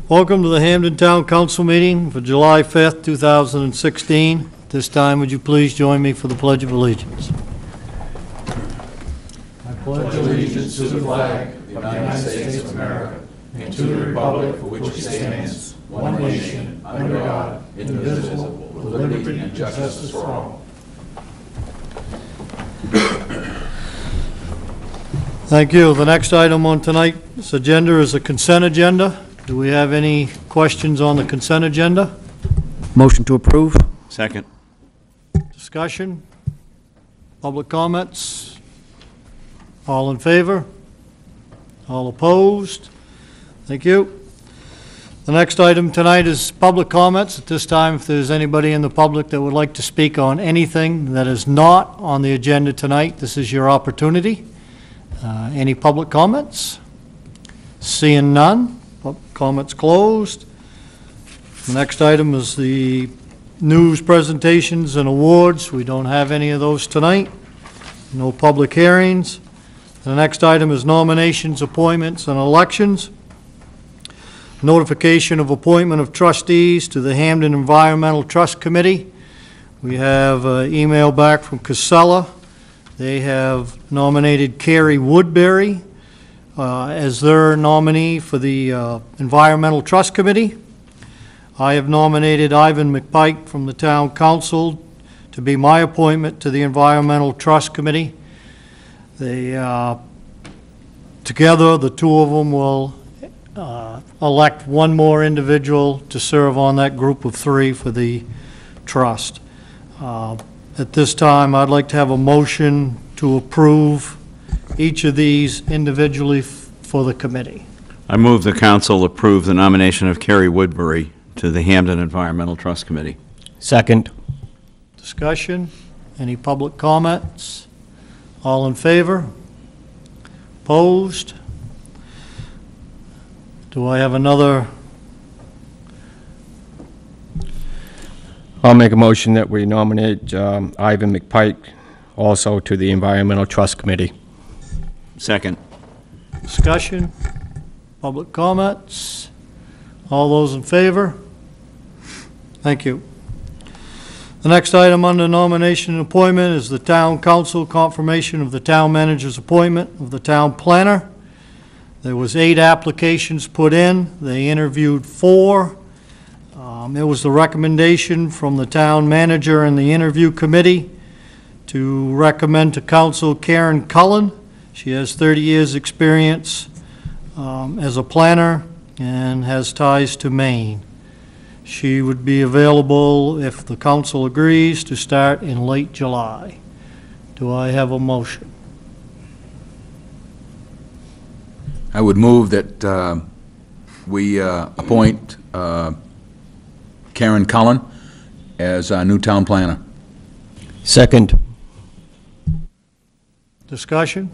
Welcome to the Hampden Town Council meeting for July 5th, 2016. At this time, would you please join me for the Pledge of Allegiance? I pledge allegiance to the flag of the United States of America and to the republic for which it stands, one nation, under God, indivisible, with liberty and justice for all. Thank you. The next item on tonight's agenda is the consent agenda. Do we have any questions on the consent agenda? Motion to approve. Second. Discussion? Public comments? All in favor? All opposed? Thank you. The next item tonight is public comments. At this time, if there's anybody in the public that would like to speak on anything that is not on the agenda tonight, this is your opportunity. Any public comments? Seeing none, public comments closed. The next item is the news presentations and awards. We don't have any of those tonight. No public hearings. The next item is nominations, appointments, and elections. Notification of appointment of trustees to the Hampden Environmental Trust Committee. We have an email back from Casella. They have nominated Carrie Woodbury as their nominee for the Environmental Trust Committee. I have nominated Ivan McPike from the Town Council to be my appointment to the Environmental Trust Committee. They, together, the two of them will elect one more individual to serve on that group of three for the trust. At this time, I'd like to have a motion to approve each of these individually for the committee. I move the council approve the nomination of Carrie Woodbury to the Hampden Environmental Trust Committee. Second. Discussion? Any public comments? All in favor? Opposed? Do I have another? I'll make a motion that we nominate Ivan McPike also to the Environmental Trust Committee. Second. Discussion? Public comments? All those in favor? Thank you. The next item under nomination and appointment is the Town Council confirmation of the Town Manager's appointment of the Town Planner. There was 8 applications put in. They interviewed 4. It was the recommendation from the Town Manager and the interview committee to recommend to Council Karen Cullen. She has 30 years' experience as a planner and has ties to Maine. She would be available, if the council agrees, to start in late July. Do I have a motion? I would move that we appoint Karen Cullen as our new town planner. Second. Discussion?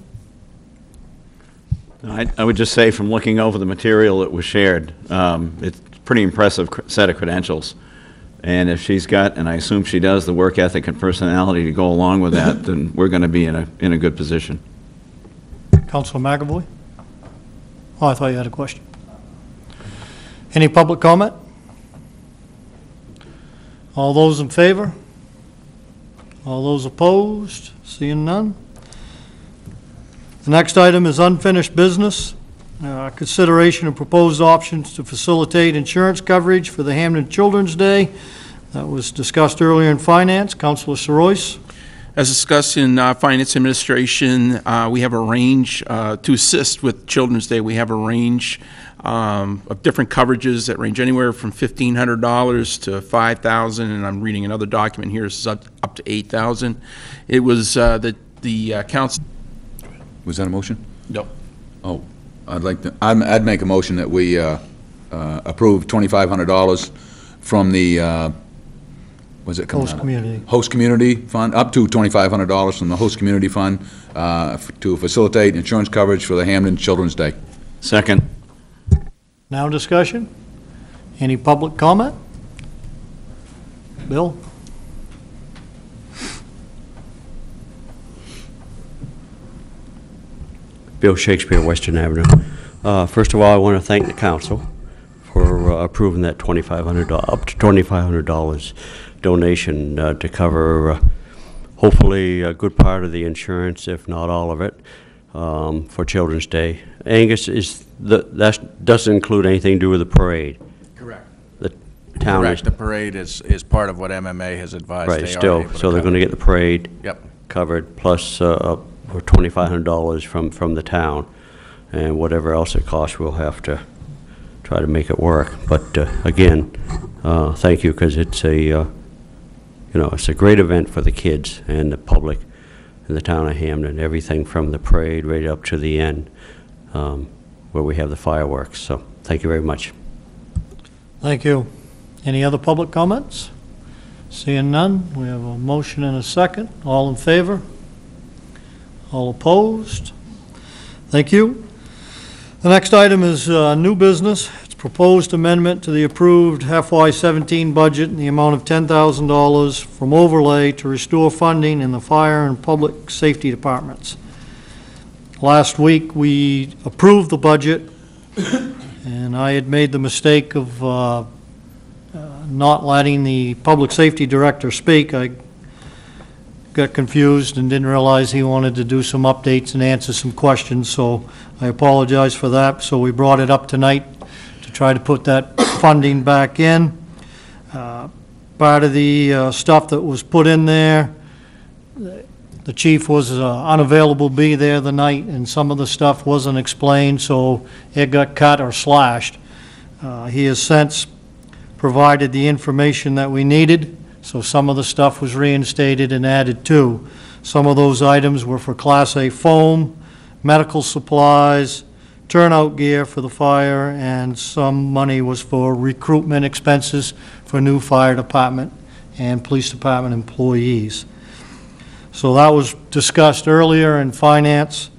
I would just say, from looking over the material that was shared, it's a pretty impressive set of credentials. And if she's got, and I assume she does, the work ethic and personality to go along with that, then we're going to be in a good position. Councilor McAvoy? Oh, I thought you had a question. Any public comment? All those in favor? All those opposed? Seeing none? The next item is unfinished business. Consideration of proposed options to facilitate insurance coverage for the Hampden Children's Day. That was discussed earlier in Finance. Councilor Sorois. As discussed in Finance Administration, we have a range to assist with Children's Day. We have a range of different coverages that range anywhere from $1,500 to $5,000, and I'm reading another document here. This is up to $8,000. It was the council. Was that a motion? No. Oh, I'd make a motion that we approve $2,500 from the was it Host Community. Host Community Fund, up to $2,500 from the Host Community Fund to facilitate insurance coverage for the Hampden Children's Day. Second. Now discussion? Any public comment? Bill? Bill Shakespeare, Western Avenue. First of all, I want to thank the council for approving that $2,500, up to $2,500 donation to cover hopefully a good part of the insurance, if not all of it, for Children's Day. Angus, that doesn't include anything to do with the parade. Correct. The town Correct. is The parade is part of what MMA has advised. right. They are Still, able to so they're cover. going to get the parade Yep. covered plus for $2,500 from the town, and whatever else it costs, we'll have to try to make it work. But again, thank you, because it's it's a great event for the kids and the public in the town of Hampden. Everything from the parade right up to the end, where we have the fireworks. So thank you very much. Thank you. Any other public comments? Seeing none, we have a motion and a second. All in favor? All opposed? Thank you. The next item is new business. It's proposed amendment to the approved FY17 budget in the amount of $10,000 from overlay to restore funding in the fire and public safety departments. Last week, we approved the budget, and I had made the mistake of not letting the public safety director speak. I got confused and didn't realize he wanted to do some updates and answer some questions, so I apologize for that. So we brought it up tonight to try to put that funding back in. Part of the stuff that was put in there, the chief was unavailable to be there the night, and some of the stuff wasn't explained, so it got cut or slashed. He has since provided the information that we needed, so some of the stuff was reinstated and added to. Some of those items were for Class A foam, medical supplies, turnout gear for the fire, and some money was for recruitment expenses for new fire department and police department employees. So that was discussed earlier in finance,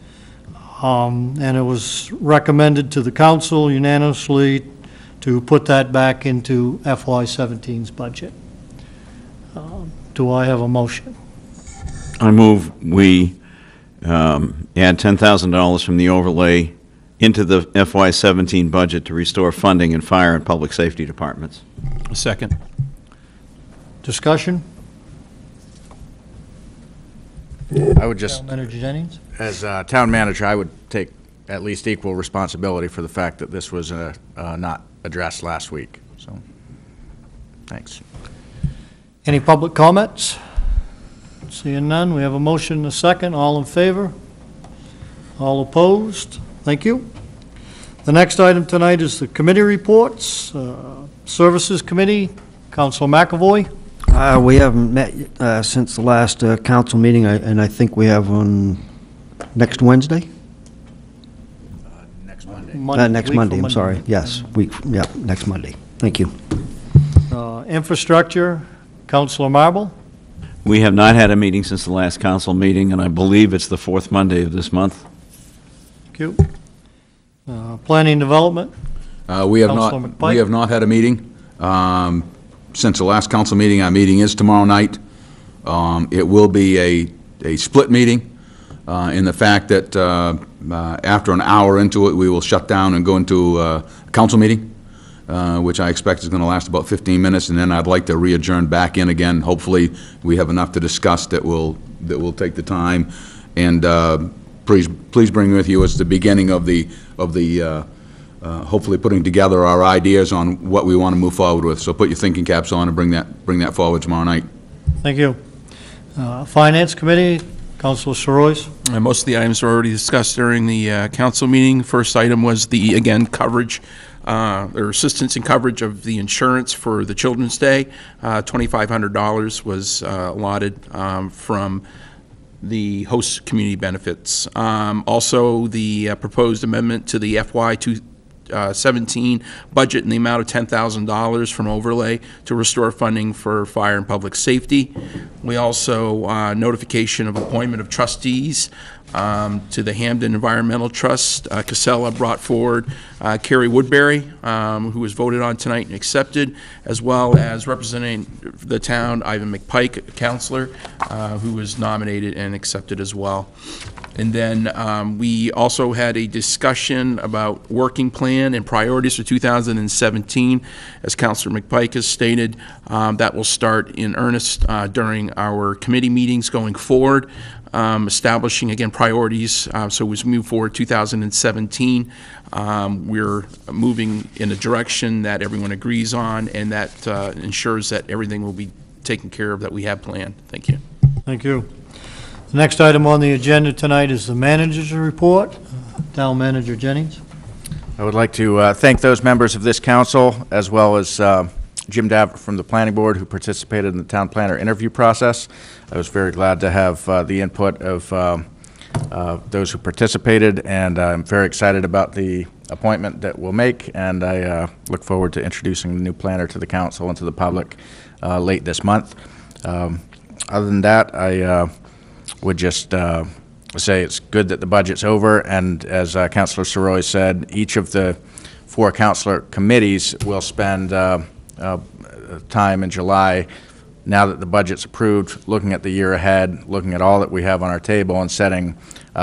and it was recommended to the council unanimously to put that back into FY17's budget. Do I have a motion? I move we add $10,000 from the overlay into the FY17 budget to restore funding in fire and public safety departments. A second. Discussion? I would just, Town Manager Jennings? as town manager, I would take at least equal responsibility for the fact that this was not addressed last week. So, thanks. Any public comments? Seeing none, we have a motion and a second. All in favor? All opposed? Thank you. The next item tonight is the committee reports. Services Committee, Councilor McAvoy. We haven't met since the last council meeting, and I think we have on next Wednesday? Next Monday. Next week Monday, from I'm sorry. Yes, next Monday. Thank you. Infrastructure, Councilor Marble. We have not had a meeting since the last council meeting, and I believe it's the fourth Monday of this month. Thank you. Planning and Development. We have Councilor not, McPike. we have not had a meeting. Since the last council meeting, our meeting is tomorrow night. It will be a split meeting in the fact that after an hour into it, we will shut down and go into a council meeting, which I expect is going to last about 15 minutes, and then I'd like to re-adjourn back in again. Hopefully, we have enough to discuss that will take the time. And please bring with you as the beginning of the hopefully putting together our ideas on what we want to move forward with. So put your thinking caps on and bring that forward tomorrow night. Thank you. Finance Committee, Councilor Soroyce. Most of the items were already discussed during the council meeting. First item was again, coverage, or assistance in coverage of the insurance for the Children's Day. $2,500 was allotted from the host community benefits. Also, the proposed amendment to the FY17 budget in the amount of $10,000 from overlay to restore funding for fire and public safety. We also notification of appointment of trustees to the Hampden Environmental Trust. Casella brought forward Carrie Woodbury, who was voted on tonight and accepted, as well as representing the town, Ivan McPike, a counselor, who was nominated and accepted as well. And then we also had a discussion about working plan and priorities for 2017. As Councilor McPike has stated, that will start in earnest during our committee meetings going forward, establishing, again, priorities. So as we move forward 2017, we're moving in a direction that everyone agrees on, and that ensures that everything will be taken care of that we have planned. Thank you. Thank you. The next item on the agenda tonight is the manager's report. Town Manager Jennings. I would like to thank those members of this council, as well as Jim Davenport from the Planning Board, who participated in the town planner interview process. I was very glad to have the input of those who participated, and I'm very excited about the appointment that we'll make, and I look forward to introducing the new planner to the council and to the public late this month. Other than that, I would just say it's good that the budget's over, and as Councilor Soroy said, each of the 4 councilor committees will spend time in July, now that the budget's approved, looking at the year ahead, looking at all that we have on our table, and setting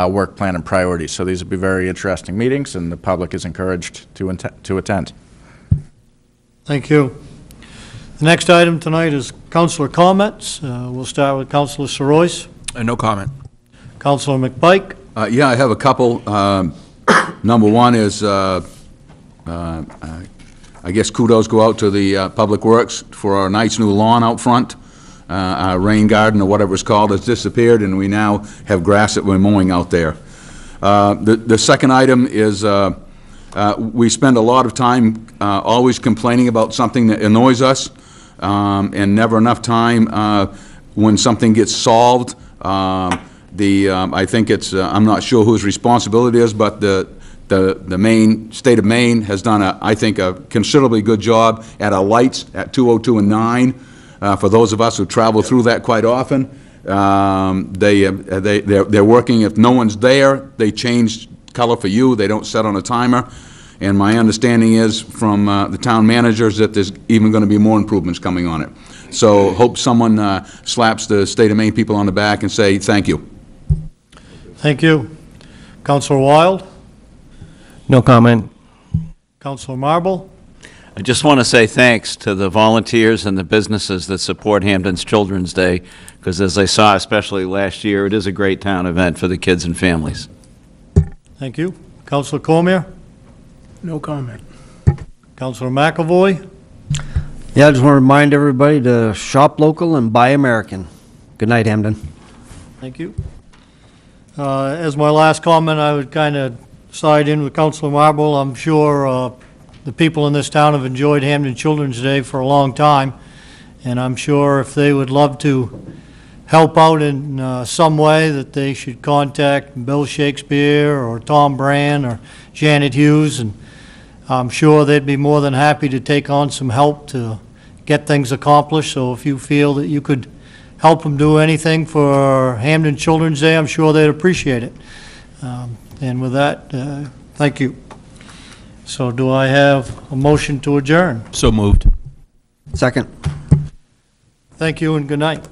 work plan and priorities. So these will be very interesting meetings, and the public is encouraged to attend. Thank you. The next item tonight is councilor comments. We'll start with Councilor Soroy. No comment. Councilor McPike. Yeah, I have a couple. Number one is, I guess kudos go out to the Public Works for our nice new lawn out front. Our rain garden, or whatever it's called, has disappeared, and we now have grass that we're mowing out there. The second item is we spend a lot of time always complaining about something that annoys us, and never enough time when something gets solved. I think it's, I'm not sure whose responsibility it is, but the state of Maine has done, I think, a considerably good job at our lights at 202 and 9. For those of us who travel through that quite often, they're working. If no one's there, they change color for you. They don't set on a timer. And my understanding is from the town managers that there's even going to be more improvements coming on it. So hope someone slaps the state of Maine people on the back and say thank you. Thank you. Councilor Wild. No comment. Councilor Marble. I just want to say thanks to the volunteers and the businesses that support Hampden's Children's Day, because as I saw, especially last year, it is a great town event for the kids and families. Thank you. Councilor Cormier. No comment. Councilor McAvoy. Yeah, I just want to remind everybody to shop local and buy American. Good night, Hampden. Thank you. As my last comment, I would kind of side in with Councilor Marble. I'm sure the people in this town have enjoyed Hampden Children's Day for a long time, and I'm sure if they would love to help out in some way, that they should contact Bill Shakespeare or Tom Brand or Janet Hughes, and I'm sure they'd be more than happy to take on some help to get things accomplished. So if you feel that you could help them do anything for Hampden Children's Day, I'm sure they'd appreciate it. And with that, thank you. So do I have a motion to adjourn? So moved. Second. Thank you and good night.